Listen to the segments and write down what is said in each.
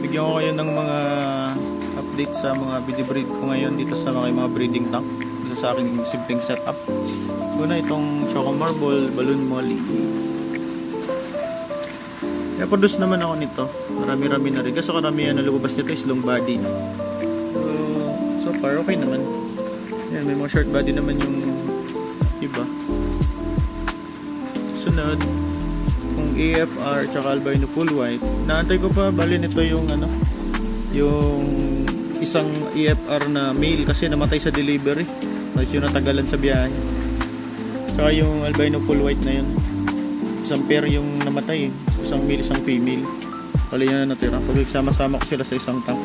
bigyan ko kayo ng mga update sa mga binibreed ko ngayon dito sa mga breeding tank dito sa aking simpleng setup. Una itong Choco Marble Balloon Molly. Na-produce naman ako nito. Marami-rami na rin. Kaso karamihan na lumabas nito is long body. So far okay naman. Yan, may mga short body naman yung iba. Sunod, kung AFR tsaka albino full white. Naantay ko pa, bali nito yung yung isang AFR na male kasi namatay sa delivery. Tapos yung natagalan sa biyahe. Tsaka yung albino full white na yun. Isang pair yung namatay. Isang male, isang female. Bali yan na natira. Pag sama-sama ko sila sa isang tank.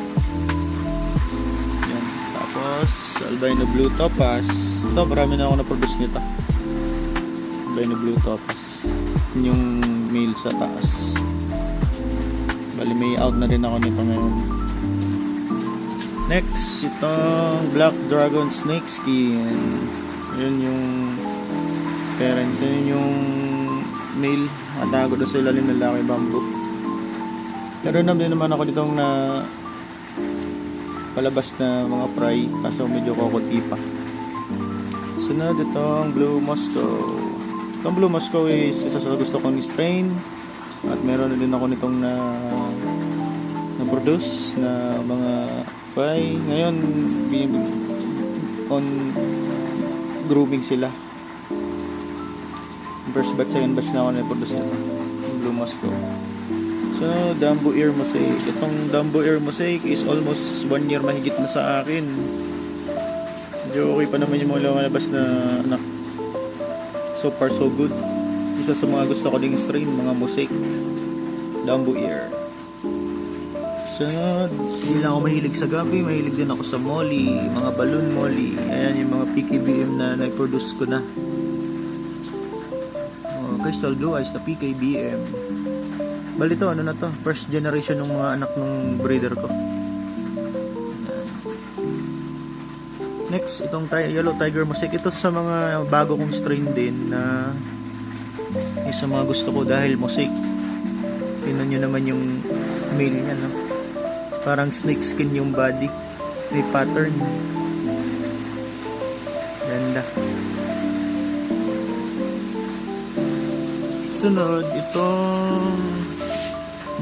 Yan. Tapos, albino blue topaz. Ito, marami na ako na-produce nito. Albino blue topaz. Yung male sa taas. Bali may out na rin ako nito ngayon. Next, itong black dragon snake skin. Yun yung parents. Yun yung male. Matago doon sa ilalim ng laki bamboo. Pero naman ako ditong na palabas na mga fry. Kaso medyo kokoти pa. Sunod itong blue Moscow. Itong blue Moscow is isa sa gusto kong strain. At meron na din ako nitong na-produce na mga fry. Ngayon on grooming sila. First batch, second batch na ako na-produce nito. Blue Moscow. So, Dumbo Ear Mosaic. Itong Dumbo Ear Mosaic is almost 1 year mahigit na sa akin. Medyo okay pa naman yung mga lumalabas na anak. So far so good. Isa sa mga gusto ko ding strain, mga mosaic. Dumbo Ear. Sunod, hindi lang ako mahilig sa gabi, mahilig din ako sa molly, mga balloon molly. Ayan yung mga PKBM na na-produce ko na. Crystal Blue Eyes na PKBM. Bali to, ano na to? First generation ng mga anak ng breeder ko. Next, itong Yellow Tiger Mosaic. Ito sa mga bago kong strain din na isa mga gusto ko dahil mosaic. Tingnan nyo naman yung male niya, no? Parang snake skin yung body. May pattern. Ganda. Sunod, itong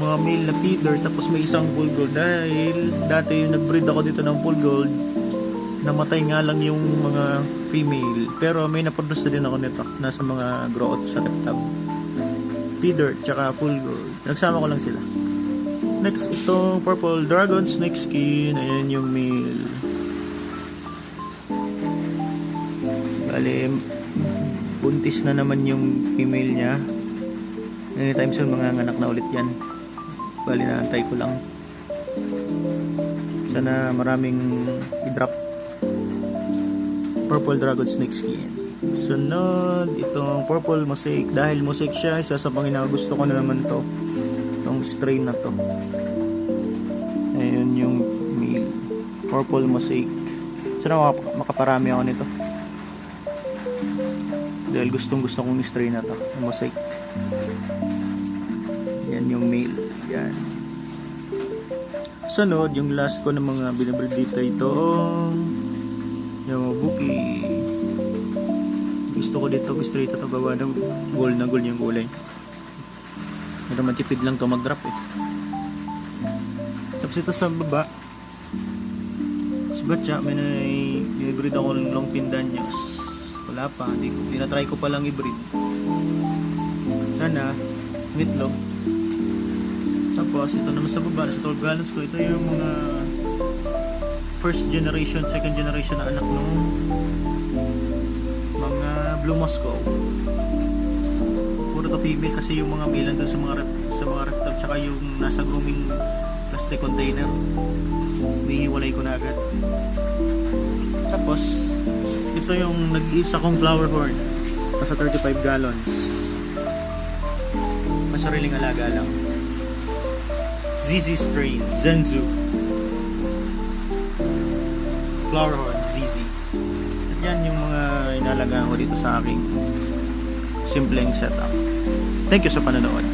mga male na feeder, tapos may isang full gold dahil dati yung nag-breed ako dito ng full gold, namatay nga lang yung mga female, pero may na-produce na din ako nito, nasa mga growth sa reptab feeder, tsaka full gold, nagsama ko lang sila. Next, itong purple dragon snake skin. Ayan yung male. Bali, buntis na naman yung female nya. Anytime soon manganganak na ulit yan. Bali, naantay ko lang. Sana maraming i-drop. Purple dragon snake skin. Sunod, itong purple mosaic. Dahil mosaic siya, isa sa gusto ko na naman to. Itong strain na to. Ayun yung male. Purple mosaic. Sana makaparami ako nito. Dahil gustong kong strain na to. Mosaic. Yan yung male. Yan. Sunod, yung last ko ng mga binibreed dito, ito yung buki. Gusto ko dito straight ito, gawa ng gold na gold yung kulay. Ito naman tipid lang to mag-drop eh. Tapos ito sa baba, sa batya may binibreed ako ng long pindanyos. Wala pa, tinatry ko pa lang i-breed. Sana itlog. Tapos ito naman sa baba, sa 12 gallons ko, ito yung mga first generation, second generation na anak ng mga blue Moscow. Puro to female kasi yung mga male nandun sa mga reptile, tsaka yung nasa grooming plastic container, nihiwalay ko na agad. Tapos ito yung nag-iisa kong flower horn, nasa 35 gallons. Masariling alaga lang. ZZ strain, Zenzu. Flower horn, ZZ. At yan yung mga inalagaan ko dito sa aking simpleng setup. Thank you sa panonood.